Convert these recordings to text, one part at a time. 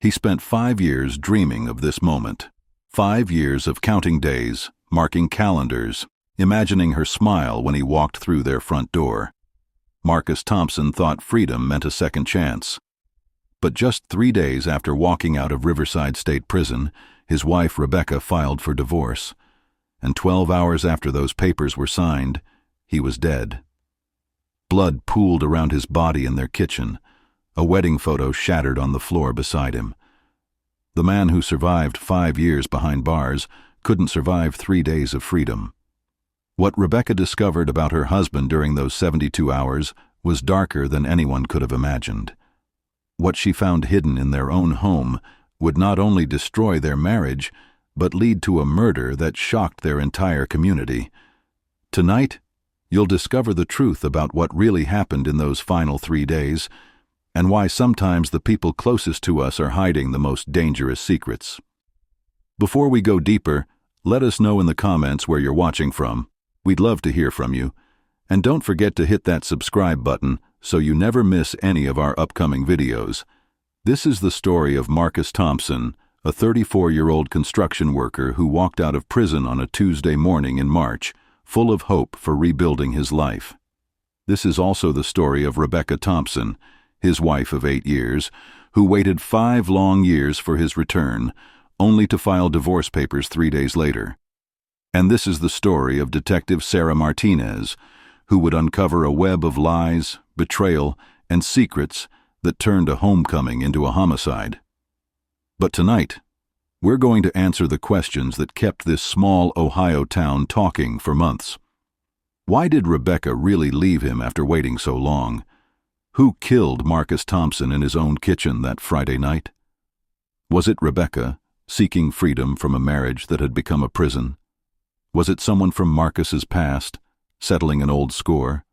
He spent 5 years dreaming of this moment. 5 years of counting days, marking calendars, imagining her smile when he walked through their front door. Marcus Thompson thought freedom meant a second chance. But just 3 days after walking out of Riverside State Prison, his wife Rebecca filed for divorce. And 12 hours after those papers were signed, he was dead. Blood pooled around his body in their kitchen. A wedding photo shattered on the floor beside him. The man who survived 5 years behind bars couldn't survive 3 days of freedom. What Rebecca discovered about her husband during those 72 hours was darker than anyone could have imagined. What she found hidden in their own home would not only destroy their marriage, but lead to a murder that shocked their entire community. Tonight, you'll discover the truth about what really happened in those final 3 days, and why sometimes the people closest to us are hiding the most dangerous secrets. Before we go deeper, let us know in the comments where you're watching from. We'd love to hear from you. And don't forget to hit that subscribe button so you never miss any of our upcoming videos. This is the story of Marcus Thompson, a 34-year-old construction worker who walked out of prison on a Tuesday morning in March, full of hope for rebuilding his life. This is also the story of Rebecca Thompson, his wife of 8 years, who waited 5 long years for his return, only to file divorce papers 3 days later. And this is the story of Detective Sarah Martinez, who would uncover a web of lies, betrayal, and secrets that turned a homecoming into a homicide. But tonight, we're going to answer the questions that kept this small Ohio town talking for months. Why did Rebecca really leave him after waiting so long? Who killed Marcus Thompson in his own kitchen that Friday night? Was it Rebecca, seeking freedom from a marriage that had become a prison? Was it someone from Marcus's past, settling an old score?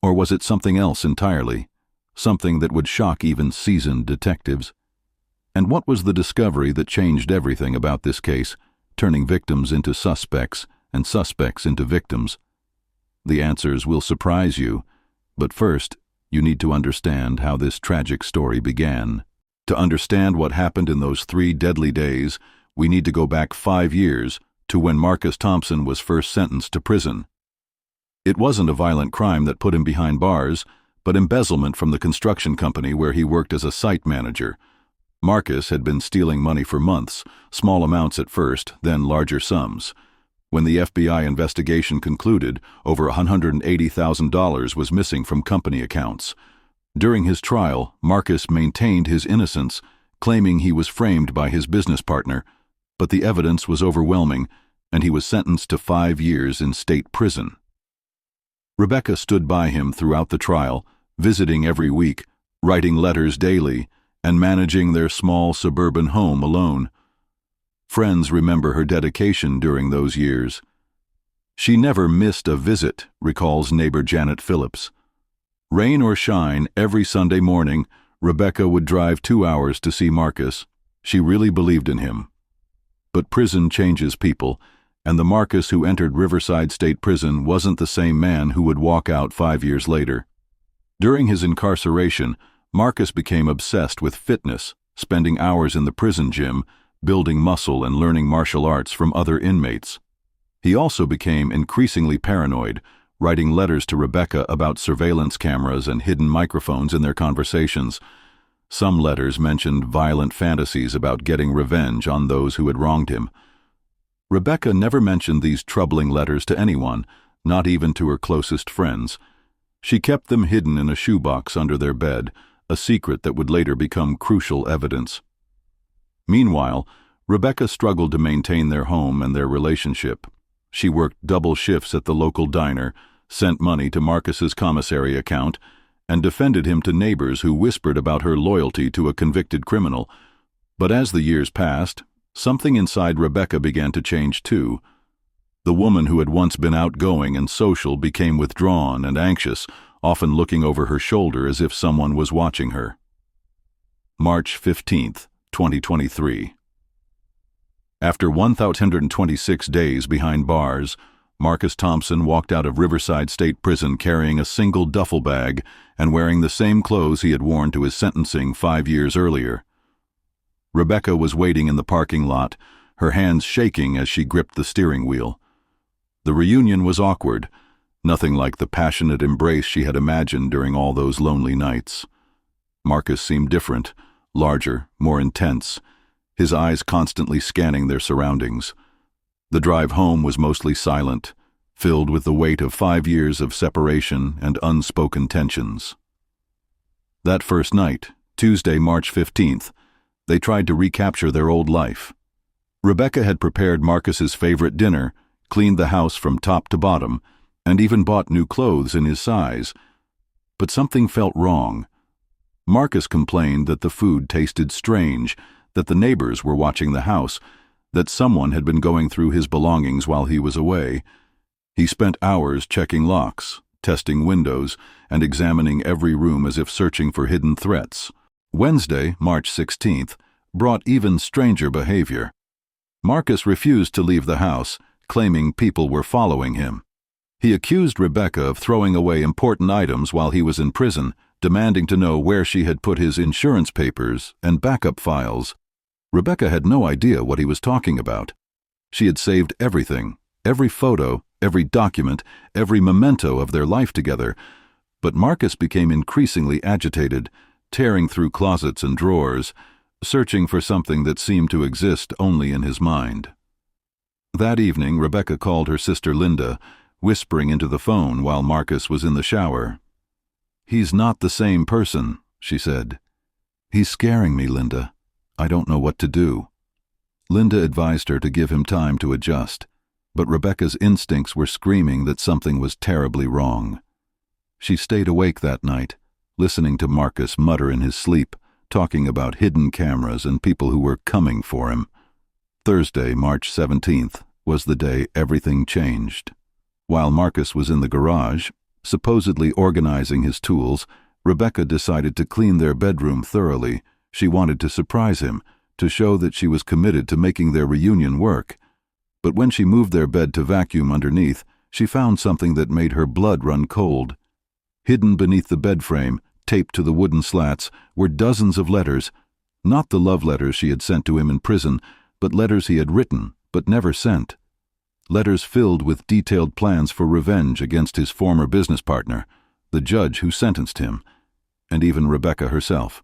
Or was it something else entirely, something that would shock even seasoned detectives? And what was the discovery that changed everything about this case, turning victims into suspects and suspects into victims? The answers will surprise you, but first, you need to understand how this tragic story began. To understand what happened in those 3 deadly days, we need to go back 5 years to when Marcus Thompson was first sentenced to prison. It wasn't a violent crime that put him behind bars, but embezzlement from the construction company where he worked as a site manager. Marcus had been stealing money for months, small amounts at first, then larger sums. When the FBI investigation concluded, over $180,000 was missing from company accounts. During his trial, Marcus maintained his innocence, claiming he was framed by his business partner, but the evidence was overwhelming, and he was sentenced to 5 years in state prison. Rebecca stood by him throughout the trial, visiting every week, writing letters daily, and managing their small suburban home alone. Friends remember her dedication during those years. She never missed a visit, recalls neighbor Janet Phillips. Rain or shine, every Sunday morning, Rebecca would drive 2 hours to see Marcus. She really believed in him. But prison changes people, and the Marcus who entered Riverside State Prison wasn't the same man who would walk out 5 years later. During his incarceration, Marcus became obsessed with fitness, spending hours in the prison gym, building muscle and learning martial arts from other inmates. He also became increasingly paranoid, writing letters to Rebecca about surveillance cameras and hidden microphones in their conversations. Some letters mentioned violent fantasies about getting revenge on those who had wronged him. Rebecca never mentioned these troubling letters to anyone, not even to her closest friends. She kept them hidden in a shoebox under their bed, a secret that would later become crucial evidence. Meanwhile, Rebecca struggled to maintain their home and their relationship. She worked double shifts at the local diner, sent money to Marcus's commissary account, and defended him to neighbors who whispered about her loyalty to a convicted criminal. But as the years passed, something inside Rebecca began to change too. The woman who had once been outgoing and social became withdrawn and anxious, often looking over her shoulder as if someone was watching her. March 15th, 2023. After 1,126 days behind bars, Marcus Thompson walked out of Riverside State Prison carrying a single duffel bag and wearing the same clothes he had worn to his sentencing 5 years earlier. Rebecca was waiting in the parking lot, her hands shaking as she gripped the steering wheel. The reunion was awkward, nothing like the passionate embrace she had imagined during all those lonely nights. Marcus seemed different, larger, more intense, his eyes constantly scanning their surroundings. The drive home was mostly silent, filled with the weight of 5 years of separation and unspoken tensions. That first night, Tuesday, March 15th, they tried to recapture their old life. Rebecca had prepared Marcus's favorite dinner, cleaned the house from top to bottom, and even bought new clothes in his size. But something felt wrong. Marcus complained that the food tasted strange, that the neighbors were watching the house, that someone had been going through his belongings while he was away. He spent hours checking locks, testing windows, and examining every room as if searching for hidden threats. Wednesday, March 16th, brought even stranger behavior. Marcus refused to leave the house, claiming people were following him. He accused Rebecca of throwing away important items while he was in prison, demanding to know where she had put his insurance papers and backup files. Rebecca had no idea what he was talking about. She had saved everything, every photo, every document, every memento of their life together, but Marcus became increasingly agitated, tearing through closets and drawers, searching for something that seemed to exist only in his mind. That evening, Rebecca called her sister Linda, whispering into the phone while Marcus was in the shower. "He's not the same person," she said. "He's scaring me, Linda. I don't know what to do." Linda advised her to give him time to adjust, but Rebecca's instincts were screaming that something was terribly wrong. She stayed awake that night, listening to Marcus mutter in his sleep, talking about hidden cameras and people who were coming for him. Thursday, March 17th, was the day everything changed. While Marcus was in the garage, supposedly organizing his tools, Rebecca decided to clean their bedroom thoroughly. She wanted to surprise him, to show that she was committed to making their reunion work. But when she moved their bed to vacuum underneath, she found something that made her blood run cold. Hidden beneath the bed frame, taped to the wooden slats, were dozens of letters, not the love letters she had sent to him in prison, but letters he had written, but never sent. Letters filled with detailed plans for revenge against his former business partner, the judge who sentenced him, and even Rebecca herself.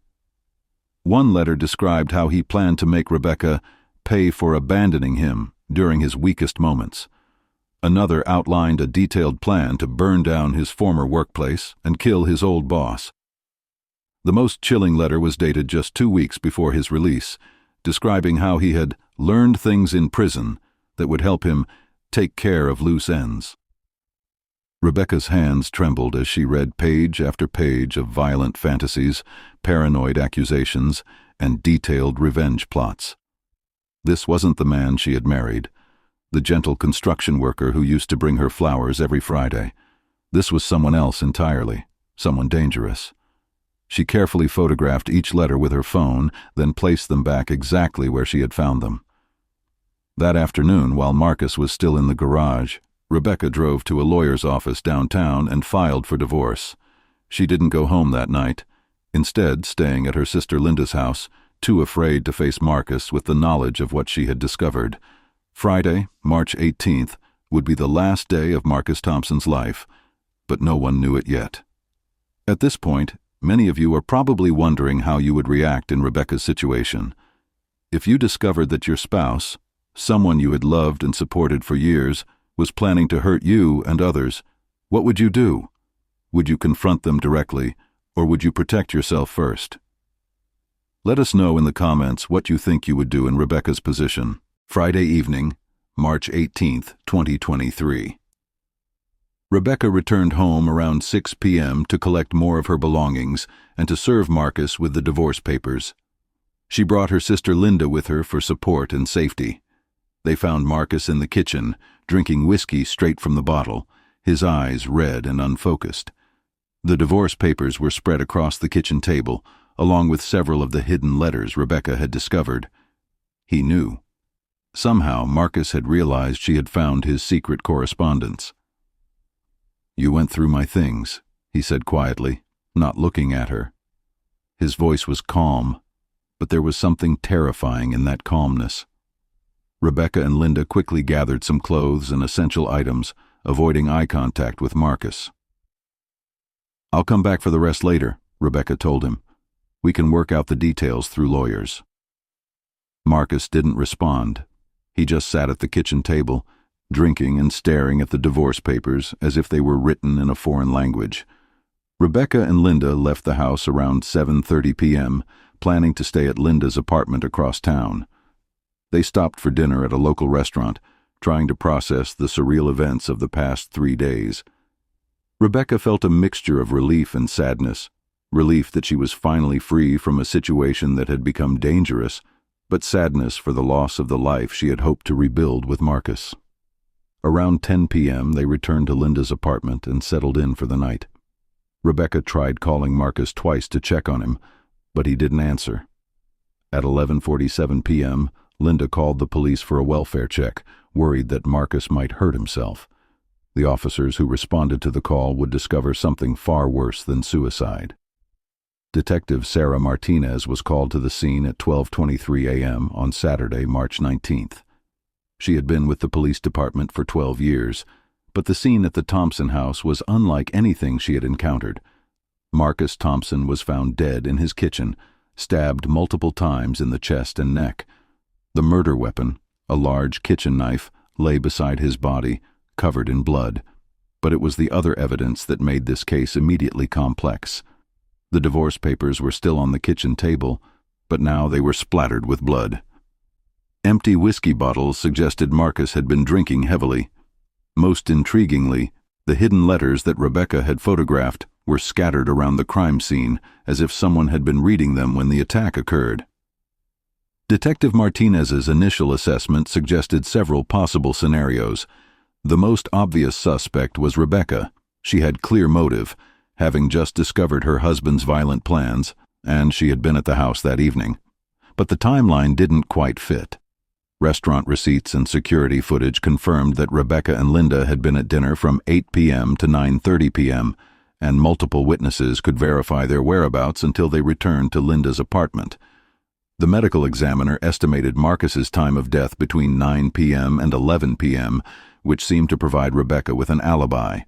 One letter described how he planned to make Rebecca pay for abandoning him during his weakest moments. Another outlined a detailed plan to burn down his former workplace and kill his old boss. The most chilling letter was dated just 2 weeks before his release, describing how he had learned things in prison that would help him take care of loose ends. Rebecca's hands trembled as she read page after page of violent fantasies, paranoid accusations, and detailed revenge plots. This wasn't the man she had married, the gentle construction worker who used to bring her flowers every Friday. This was someone else entirely, someone dangerous. She carefully photographed each letter with her phone, then placed them back exactly where she had found them. That afternoon, while Marcus was still in the garage, Rebecca drove to a lawyer's office downtown and filed for divorce. She didn't go home that night, instead staying at her sister Linda's house, too afraid to face Marcus with the knowledge of what she had discovered. Friday, March 18th, would be the last day of Marcus Thompson's life, but no one knew it yet. At this point, many of you are probably wondering how you would react in Rebecca's situation. If you discovered that your spouse, someone you had loved and supported for years, was planning to hurt you and others, what would you do? Would you confront them directly, or would you protect yourself first? Let us know in the comments what you think you would do in Rebecca's position. Friday evening, March 18th, 2023. Rebecca returned home around 6 p.m. to collect more of her belongings and to serve Marcus with the divorce papers. She brought her sister Linda with her for support and safety. They found Marcus in the kitchen, drinking whiskey straight from the bottle, his eyes red and unfocused. The divorce papers were spread across the kitchen table, along with several of the hidden letters Rebecca had discovered. He knew. Somehow, Marcus had realized she had found his secret correspondence. "You went through my things," he said quietly, not looking at her. His voice was calm, but there was something terrifying in that calmness. Rebecca and Linda quickly gathered some clothes and essential items, avoiding eye contact with Marcus. "I'll come back for the rest later," Rebecca told him. "We can work out the details through lawyers." Marcus didn't respond. He just sat at the kitchen table, drinking and staring at the divorce papers as if they were written in a foreign language. Rebecca and Linda left the house around 7:30 p.m., planning to stay at Linda's apartment across town. They stopped for dinner at a local restaurant, trying to process the surreal events of the past 3 days. Rebecca felt a mixture of relief and sadness, relief that she was finally free from a situation that had become dangerous, but sadness for the loss of the life she had hoped to rebuild with Marcus. Around 10 p.m. they returned to Linda's apartment and settled in for the night. Rebecca tried calling Marcus twice to check on him, but he didn't answer. At 11:47 p.m., Linda called the police for a welfare check, worried that Marcus might hurt himself. The officers who responded to the call would discover something far worse than suicide. Detective Sarah Martinez was called to the scene at 12:23 a.m. on Saturday, March 19th. She had been with the police department for 12 years, but the scene at the Thompson house was unlike anything she had encountered. Marcus Thompson was found dead in his kitchen, stabbed multiple times in the chest and neck. The murder weapon, a large kitchen knife, lay beside his body, covered in blood, but it was the other evidence that made this case immediately complex. The divorce papers were still on the kitchen table, but now they were splattered with blood. Empty whiskey bottles suggested Marcus had been drinking heavily. Most intriguingly, the hidden letters that Rebecca had photographed were scattered around the crime scene, as if someone had been reading them when the attack occurred. Detective Martinez's initial assessment suggested several possible scenarios. The most obvious suspect was Rebecca. She had clear motive, having just discovered her husband's violent plans, and she had been at the house that evening. But the timeline didn't quite fit. Restaurant receipts and security footage confirmed that Rebecca and Linda had been at dinner from 8 p.m. to 9:30 p.m., and multiple witnesses could verify their whereabouts until they returned to Linda's apartment. The medical examiner estimated Marcus's time of death between 9 p.m. and 11 p.m., which seemed to provide Rebecca with an alibi.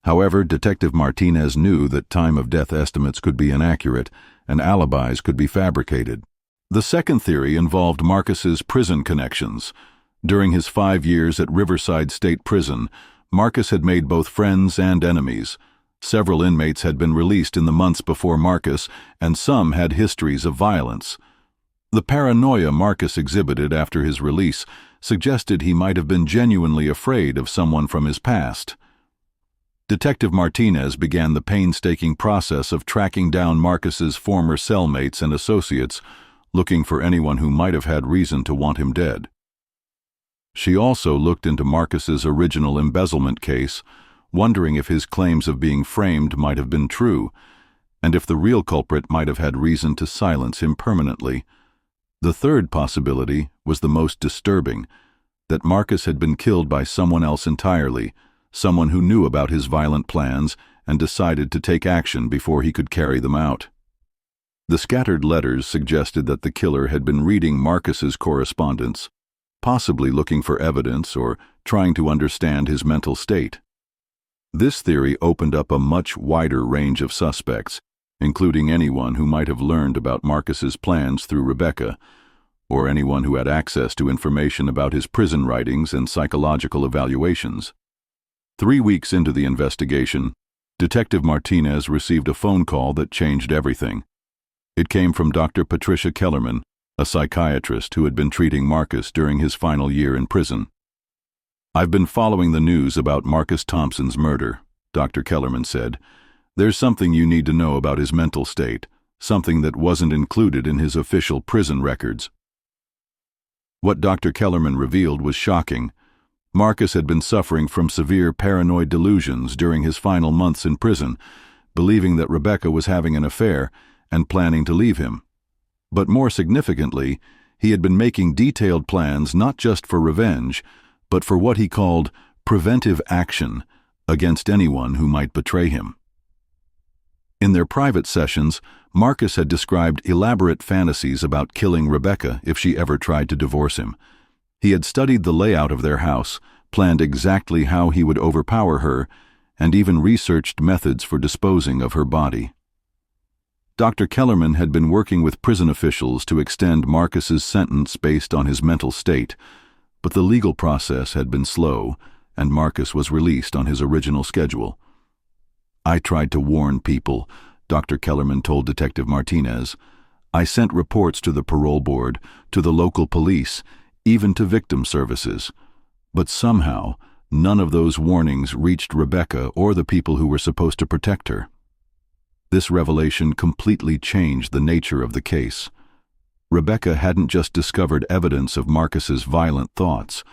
However, Detective Martinez knew that time of death estimates could be inaccurate, and alibis could be fabricated. The second theory involved Marcus's prison connections. During his 5 years at Riverside State Prison, Marcus had made both friends and enemies. Several inmates had been released in the months before Marcus, and some had histories of violence. The paranoia Marcus exhibited after his release suggested he might have been genuinely afraid of someone from his past. Detective Martinez began the painstaking process of tracking down Marcus's former cellmates and associates, looking for anyone who might have had reason to want him dead. She also looked into Marcus's original embezzlement case, wondering if his claims of being framed might have been true, and if the real culprit might have had reason to silence him permanently. The third possibility was the most disturbing, that Marcus had been killed by someone else entirely, someone who knew about his violent plans and decided to take action before he could carry them out. The scattered letters suggested that the killer had been reading Marcus's correspondence, possibly looking for evidence or trying to understand his mental state. This theory opened up a much wider range of suspects, including anyone who might have learned about Marcus's plans through Rebecca, or anyone who had access to information about his prison writings and psychological evaluations. 3 weeks into the investigation, Detective Martinez received a phone call that changed everything. It came from Dr. Patricia Kellerman, a psychiatrist who had been treating Marcus during his final year in prison. "I've been following the news about Marcus Thompson's murder," Dr. Kellerman said. "There's something you need to know about his mental state, something that wasn't included in his official prison records." What Dr. Kellerman revealed was shocking. Marcus had been suffering from severe paranoid delusions during his final months in prison, believing that Rebecca was having an affair and planning to leave him. But more significantly, he had been making detailed plans not just for revenge, but for what he called preventive action against anyone who might betray him. In their private sessions, Marcus had described elaborate fantasies about killing Rebecca if she ever tried to divorce him. He had studied the layout of their house, planned exactly how he would overpower her, and even researched methods for disposing of her body. Dr. Kellerman had been working with prison officials to extend Marcus's sentence based on his mental state, but the legal process had been slow, and Marcus was released on his original schedule. "I tried to warn people," Dr. Kellerman told Detective Martinez. "I sent reports to the parole board, to the local police, even to victim services. But somehow, none of those warnings reached Rebecca or the people who were supposed to protect her." This revelation completely changed the nature of the case. Rebecca hadn't just discovered evidence of Marcus's violent thoughts.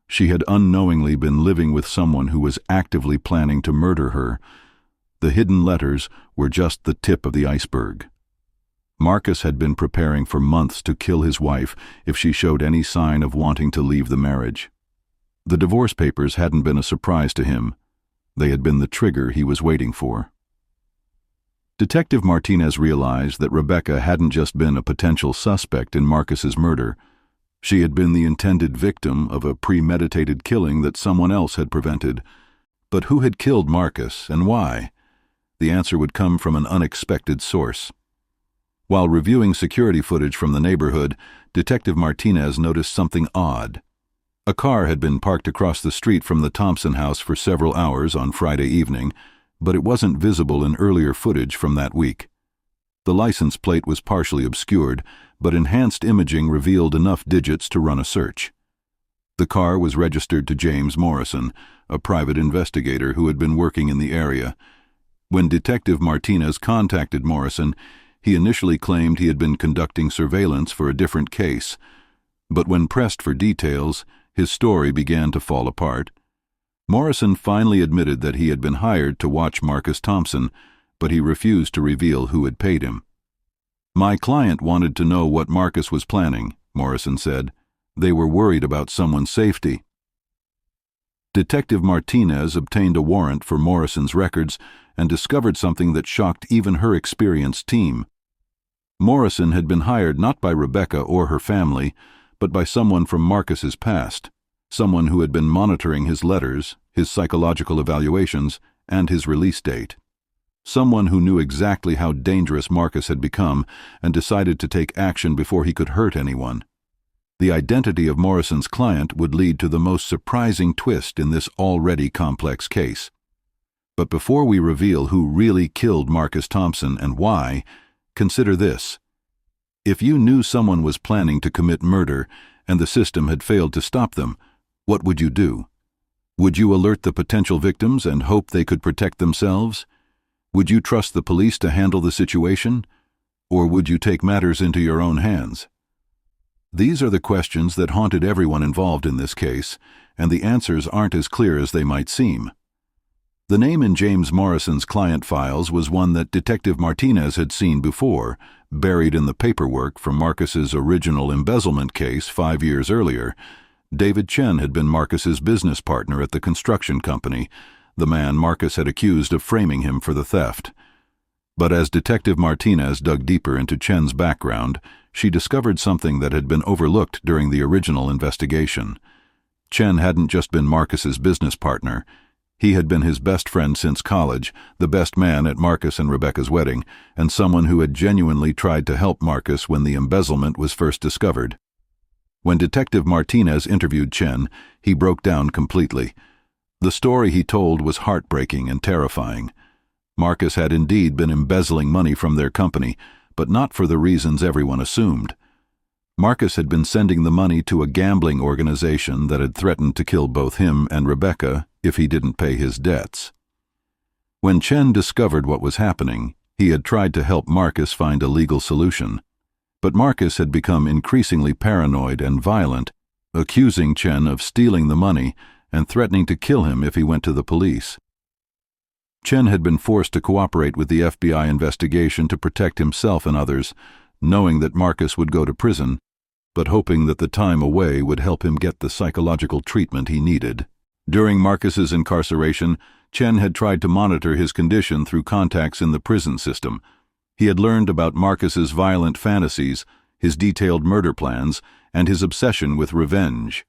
She had unknowingly been living with someone who was actively planning to murder her. The hidden letters were just the tip of the iceberg. Marcus had been preparing for months to kill his wife if she showed any sign of wanting to leave the marriage. The divorce papers hadn't been a surprise to him. They had been the trigger he was waiting for. Detective Martinez realized that Rebecca hadn't just been a potential suspect in Marcus's murder. She had been the intended victim of a premeditated killing that someone else had prevented. But who had killed Marcus, and why? The answer would come from an unexpected source. While reviewing security footage from the neighborhood, Detective Martinez noticed something odd. A car had been parked across the street from the Thompson house for several hours on Friday evening, but it wasn't visible in earlier footage from that week. The license plate was partially obscured, but enhanced imaging revealed enough digits to run a search. The car was registered to James Morrison, a private investigator who had been working in the area. When Detective Martinez contacted Morrison, he initially claimed he had been conducting surveillance for a different case. But when pressed for details, his story began to fall apart. Morrison finally admitted that he had been hired to watch Marcus Thompson, but he refused to reveal who had paid him. "My client wanted to know what Marcus was planning," Morrison said. "They were worried about someone's safety." Detective Martinez obtained a warrant for Morrison's records and discovered something that shocked even her experienced team. Morrison had been hired not by Rebecca or her family, but by someone from Marcus's past, someone who had been monitoring his letters, his psychological evaluations, and his release date. Someone who knew exactly how dangerous Marcus had become and decided to take action before he could hurt anyone. The identity of Morrison's client would lead to the most surprising twist in this already complex case. But before we reveal who really killed Marcus Thompson and why, consider this. If you knew someone was planning to commit murder and the system had failed to stop them, what would you do? Would you alert the potential victims and hope they could protect themselves? Would you trust the police to handle the situation? Or would you take matters into your own hands? These are the questions that haunted everyone involved in this case, and the answers aren't as clear as they might seem. The name in James Morrison's client files was one that Detective Martinez had seen before, buried in the paperwork from Marcus's original embezzlement case 5 years earlier. David Chen had been Marcus's business partner at the construction company, the man Marcus had accused of framing him for the theft. But as Detective Martinez dug deeper into Chen's background, she discovered something that had been overlooked during the original investigation. Chen hadn't just been Marcus's business partner. He had been his best friend since college, the best man at Marcus and Rebecca's wedding, and someone who had genuinely tried to help Marcus when the embezzlement was first discovered. When Detective Martinez interviewed Chen, he broke down completely. The story he told was heartbreaking and terrifying. Marcus had indeed been embezzling money from their company, but not for the reasons everyone assumed. Marcus had been sending the money to a gambling organization that had threatened to kill both him and Rebecca if he didn't pay his debts. When Chen discovered what was happening, he had tried to help Marcus find a legal solution. But Marcus had become increasingly paranoid and violent, accusing Chen of stealing the money and threatening to kill him if he went to the police. Chen had been forced to cooperate with the FBI investigation to protect himself and others, knowing that Marcus would go to prison, but hoping that the time away would help him get the psychological treatment he needed. During Marcus's incarceration, Chen had tried to monitor his condition through contacts in the prison system. He had learned about Marcus's violent fantasies, his detailed murder plans, and his obsession with revenge.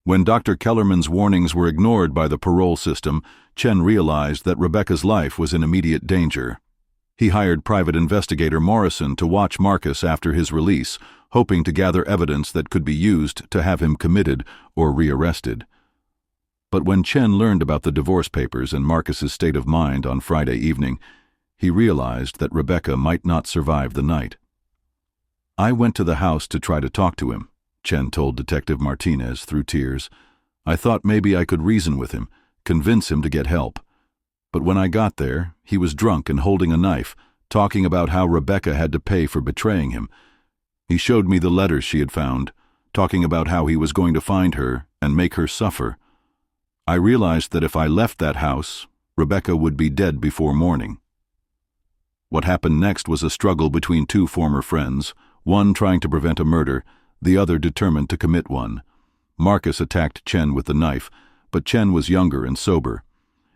When Dr. Kellerman's warnings were ignored by the parole system, Chen realized that Rebecca's life was in immediate danger. He hired private investigator Morrison to watch Marcus after his release, hoping to gather evidence that could be used to have him committed or rearrested. But when Chen learned about the divorce papers and Marcus's state of mind on Friday evening, he realized that Rebecca might not survive the night. "I went to the house to try to talk to him," Chen told Detective Martinez through tears. "I thought maybe I could reason with him, convince him to get help. But when I got there, he was drunk and holding a knife, talking about how Rebecca had to pay for betraying him. He showed me the letters she had found, talking about how he was going to find her and make her suffer. I realized that if I left that house, Rebecca would be dead before morning." What happened next was a struggle between two former friends, one trying to prevent a murder, the other determined to commit one. Marcus attacked Chen with the knife, but Chen was younger and sober.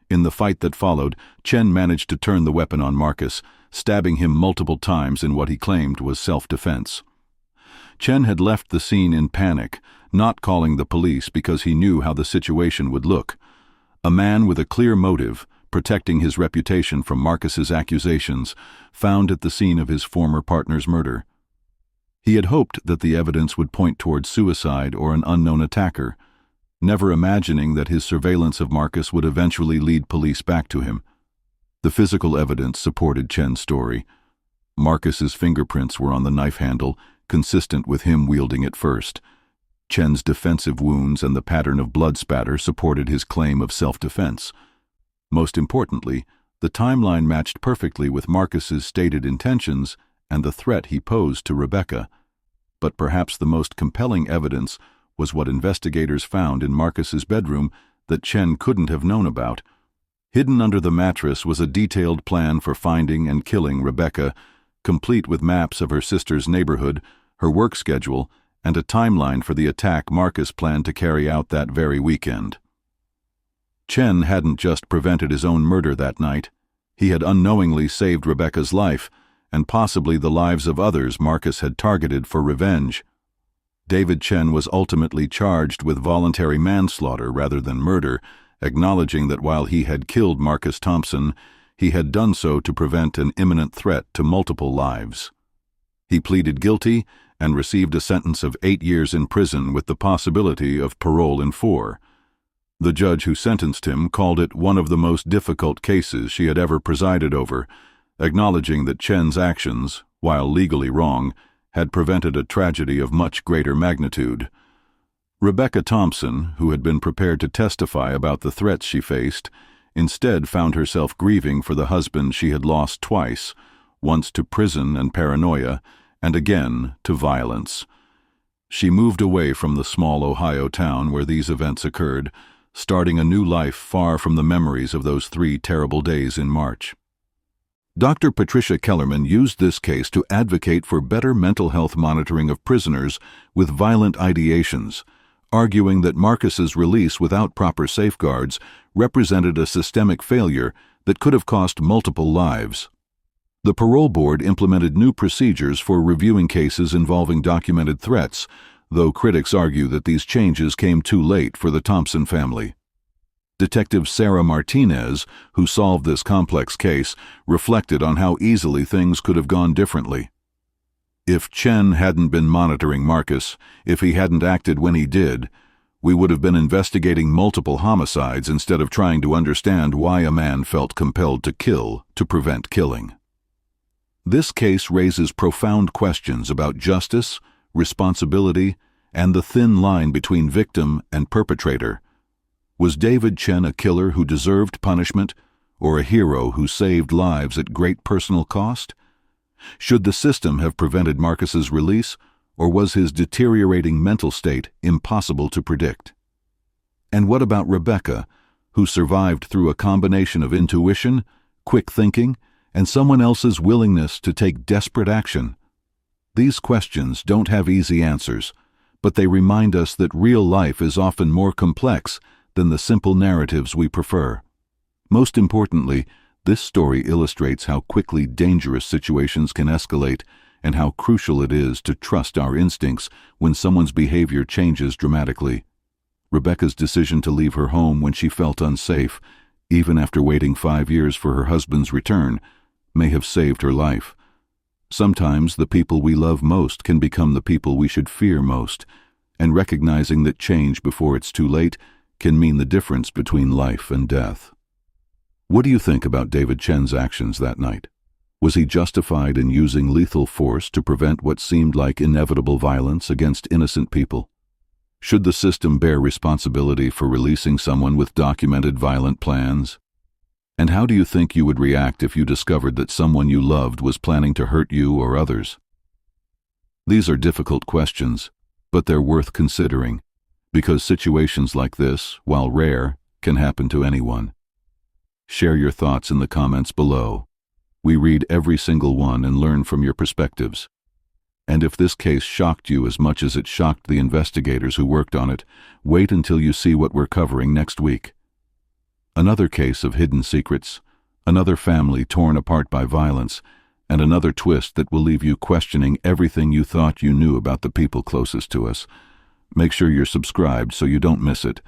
In the fight that followed, Chen managed to turn the weapon on Marcus, stabbing him multiple times in what he claimed was self-defense. Chen had left the scene in panic, not calling the police because he knew how the situation would look. A man with a clear motive, protecting his reputation from Marcus's accusations, found at the scene of his former partner's murder. He had hoped that the evidence would point towards suicide or an unknown attacker, never imagining that his surveillance of Marcus would eventually lead police back to him. The physical evidence supported Chen's story. Marcus's fingerprints were on the knife handle, consistent with him wielding it first. Chen's defensive wounds and the pattern of blood spatter supported his claim of self-defense. Most importantly, the timeline matched perfectly with Marcus's stated intentions and the threat he posed to Rebecca. But perhaps the most compelling evidence was what investigators found in Marcus's bedroom that Chen couldn't have known about. Hidden under the mattress was a detailed plan for finding and killing Rebecca, complete with maps of her sister's neighborhood, her work schedule, and a timeline for the attack Marcus planned to carry out that very weekend. Chen hadn't just prevented his own murder that night. He had unknowingly saved Rebecca's life, and possibly the lives of others Marcus had targeted for revenge. David Chen was ultimately charged with voluntary manslaughter rather than murder, acknowledging that while he had killed Marcus Thompson, he had done so to prevent an imminent threat to multiple lives. He pleaded guilty and received a sentence of 8 years in prison with the possibility of parole in 4. The judge who sentenced him called it one of the most difficult cases she had ever presided over, acknowledging that Chen's actions, while legally wrong, had prevented a tragedy of much greater magnitude. Rebecca Thompson, who had been prepared to testify about the threats she faced, instead found herself grieving for the husband she had lost twice, once to prison and paranoia, and again to violence. She moved away from the small Ohio town where these events occurred, starting a new life far from the memories of those 3 terrible days in March. Dr. Patricia Kellerman used this case to advocate for better mental health monitoring of prisoners with violent ideations, arguing that Marcus's release without proper safeguards represented a systemic failure that could have cost multiple lives. The parole board implemented new procedures for reviewing cases involving documented threats, though critics argue that these changes came too late for the Thompson family. Detective Sarah Martinez, who solved this complex case, reflected on how easily things could have gone differently. If Chen hadn't been monitoring Marcus, if he hadn't acted when he did, we would have been investigating multiple homicides instead of trying to understand why a man felt compelled to kill to prevent killing. This case raises profound questions about justice, responsibility, and the thin line between victim and perpetrator. Was David Chen a killer who deserved punishment, or a hero who saved lives at great personal cost? Should the system have prevented Marcus's release, or was his deteriorating mental state impossible to predict? And what about Rebecca, who survived through a combination of intuition, quick thinking, and someone else's willingness to take desperate action? These questions don't have easy answers, but they remind us that real life is often more complex than the simple narratives we prefer. Most importantly, this story illustrates how quickly dangerous situations can escalate and how crucial it is to trust our instincts when someone's behavior changes dramatically. Rebecca's decision to leave her home when she felt unsafe, even after waiting 5 years for her husband's return, may have saved her life. Sometimes the people we love most can become the people we should fear most, and recognizing that change before it's too late can mean the difference between life and death. What do you think about David Chen's actions that night? Was he justified in using lethal force to prevent what seemed like inevitable violence against innocent people? Should the system bear responsibility for releasing someone with documented violent plans? And how do you think you would react if you discovered that someone you loved was planning to hurt you or others? These are difficult questions, but they're worth considering, because situations like this, while rare, can happen to anyone. Share your thoughts in the comments below. We read every single one and learn from your perspectives. And if this case shocked you as much as it shocked the investigators who worked on it, wait until you see what we're covering next week. Another case of hidden secrets, another family torn apart by violence, and another twist that will leave you questioning everything you thought you knew about the people closest to us. Make sure you're subscribed so you don't miss it.